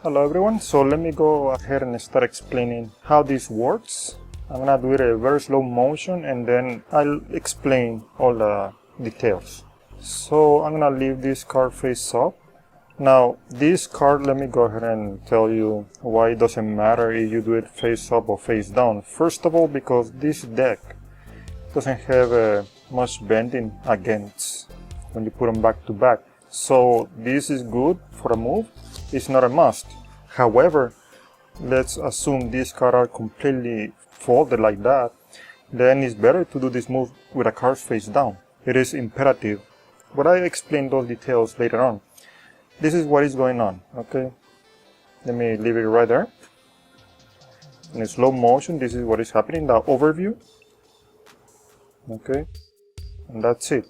Hello everyone, so let me go ahead and start explaining how this works. I'm gonna do it in a very slow motion and then I'll explain all the details. So I'm gonna leave this card face up. Now this card, let me go ahead and tell you why it doesn't matter if you do it face up or face down. First of all, because this deck doesn't have much bending against when you put them back to back. So this is good for a move. It's not a must. However, let's assume these cards are completely folded like that. Then it's better to do this move with a card face down. It is imperative. But I explain those details later on. This is what is going on, okay? Let me leave it right there. In slow motion, this is what is happening, the overview. Okay, and that's it.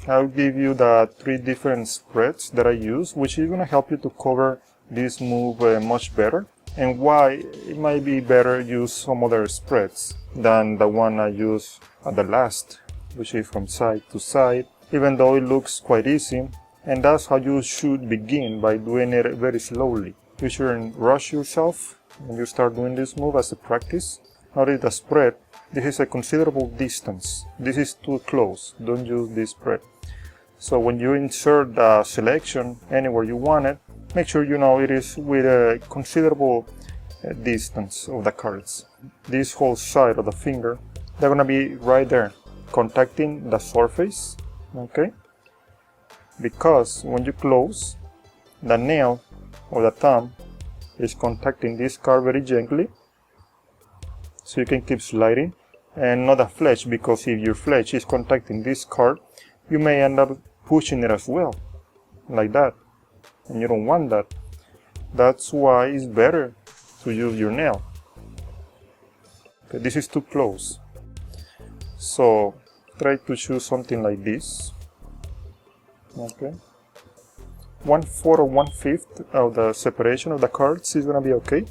I'll give you the 3 different spreads that I use, which is going to help you to cover this move much better, and why it might be better use some other spreads than the one I use at the last, which is from side to side, even though it looks quite easy. And that's how you should begin, by doing it very slowly. You shouldn't rush yourself when you start doing this move as a practice. Notice the spread. This is a considerable distance. This is too close. Don't use this spread. So when you insert the selection anywhere you want it, make sure you know it is with a considerable distance of the cards. This whole side of the finger, they're going to be right there, contacting the surface, okay? Because when you close, the nail or the thumb is contacting this card very gently, so you can keep sliding, and not the flesh, because if your flesh is contacting this card, you may end up pushing it as well, like that, and you don't want that. That's why it's better to use your nail. Okay, this is too close, so try to choose something like this. Okay, 1/4 or 1/5 of the separation of the cards is gonna be okay.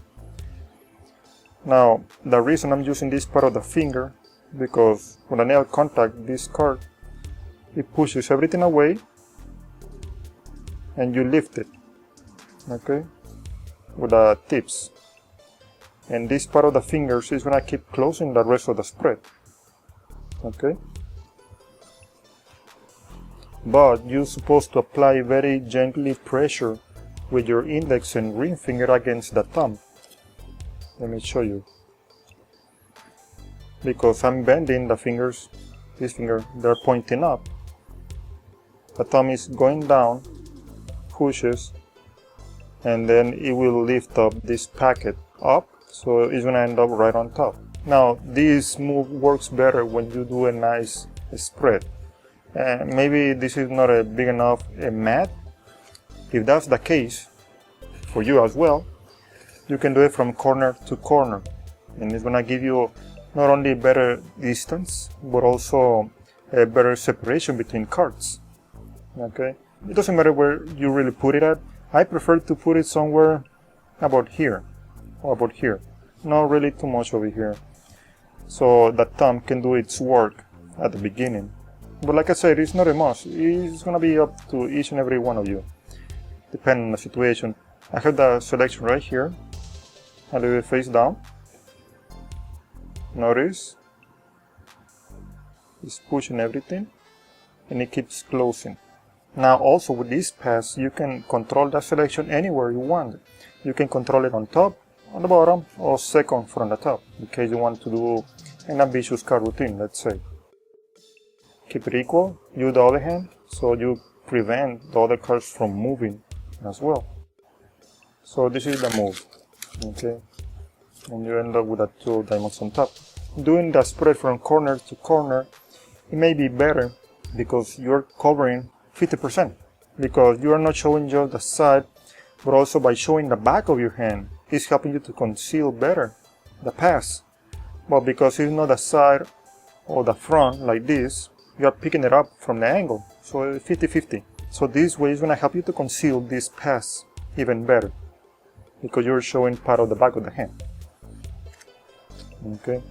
Now, the reason I'm using this part of the finger, because when the nail contacts this card, it pushes everything away and you lift it, okay, with the tips. And this part of the fingers is going to keep closing the rest of the spread, okay. But you're supposed to apply very gently pressure with your index and ring finger against the thumb. Let me show you. Because I'm bending the fingers, this finger, they're pointing up. The thumb is going down, pushes, and then it will lift up this packet up, so it's going to end up right on top. Now, this move works better when you do a nice spread. Maybe this is not a big enough mat. If that's the case, for you as well, you can do it from corner to corner, and it's going to give you not only better distance, but also a better separation between cards. Okay, it doesn't matter where you really put it at. I prefer to put it somewhere about here, or about here, not really too much over here, so the thumb can do its work at the beginning. But like I said, it's not a must. It's going to be up to each and every one of you, depending on the situation. I have the selection right here. I leave it face down. Notice it's pushing everything and it keeps closing. Now also with this pass, you can control the selection anywhere you want. You can control it on top, on the bottom, or second from the top, in case you want to do an ambitious card routine, let's say. Keep it equal, use the other hand, so you prevent the other cards from moving as well. So this is the move, okay, and you end up with the 2 diamonds on top. Doing the spread from corner to corner, it may be better because you're covering 50%, because you are not showing just the side, but also by showing the back of your hand, it's helping you to conceal better the pass. But because it's not the side or the front like this, you are picking it up from the angle, so 50-50. So this way is going to help you to conceal this pass even better, because you're showing part of the back of the hand. Okay.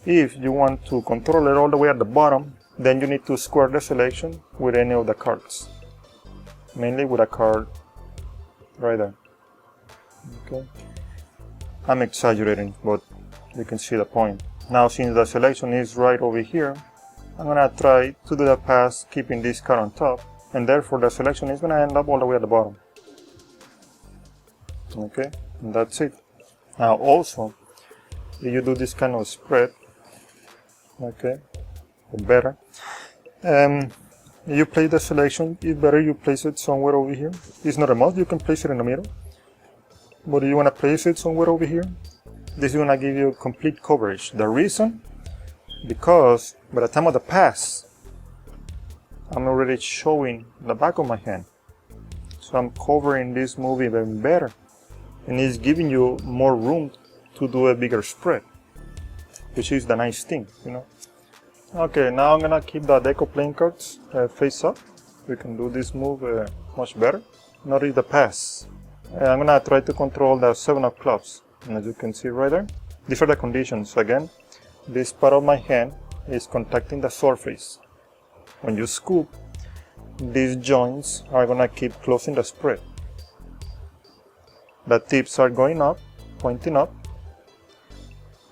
If you want to control it all the way at the bottom, then you need to square the selection with any of the cards, mainly with a card right there. Okay. I'm exaggerating, but you can see the point. Now, since the selection is right over here, I'm gonna try to do the pass keeping this car on top, and therefore the selection is gonna end up all the way at the bottom. Okay, and that's it. Now also, if you do this kind of spread, okay, or better, you place the selection, it's better you place it somewhere over here. It's not a must, you can place it in the middle. But if you want to place it somewhere over here, this is going to give you complete coverage. The reason? Because by the time of the pass, I'm already showing the back of my hand. So I'm covering this move even better. And it's giving you more room to do a bigger spread, which is the nice thing, you know. Okay, now I'm gonna keep the deck of playing cards face up. We can do this move much better. Notice the pass. I'm gonna try to control the 7 of clubs. And as you can see right there, these are the conditions. Again, this part of my hand is contacting the surface. When you scoop, these joints are gonna keep closing the spread. The tips are going up, pointing up.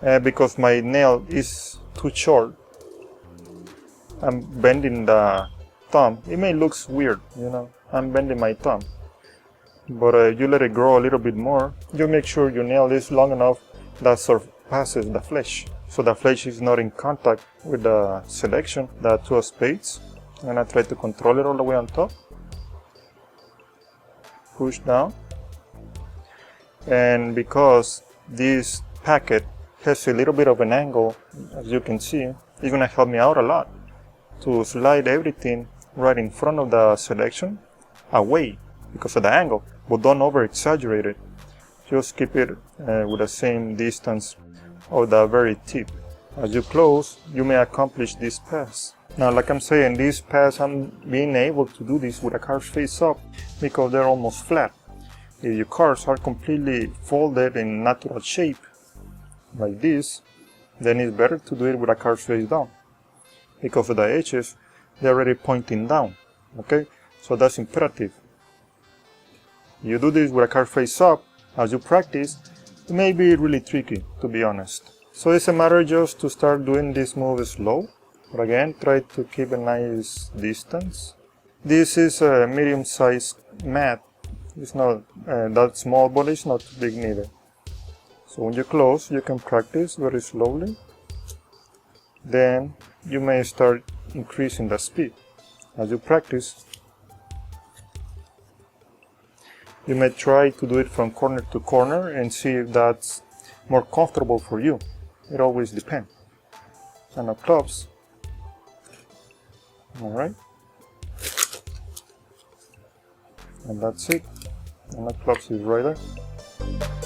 Because my nail is too short, I'm bending the thumb. It may look weird, you know, I'm bending my thumb. But you let it grow a little bit more, you make sure your nail is long enough that surpasses the flesh. So the flesh is not in contact with the selection, the 2 of spades. I'm gonna try to control it all the way on top. Push down. And because this packet has a little bit of an angle, as you can see, it's gonna help me out a lot to slide everything right in front of the selection away because of the angle, but don't over exaggerate it. Just keep it with the same distance of the very tip. As you close, you may accomplish this pass. Now, like I'm saying, this pass, I'm being able to do this with the cards face up because they're almost flat. If your cards are completely folded in natural shape like this, then it's better to do it with the cards face down. Because of the edges, they're already pointing down, okay? So that's imperative. You do this with a card face up, as you practice, it may be really tricky, to be honest. So it's a matter just to start doing this move slow, but again, try to keep a nice distance. This is a medium-sized mat. It's not that small, but it's not too big neither. So when you close, you can practice very slowly. Then you may start increasing the speed. As you practice, you may try to do it from corner to corner and see if that's more comfortable for you. It always depends. And the clubs. Alright. And that's it. And the clubs is right there.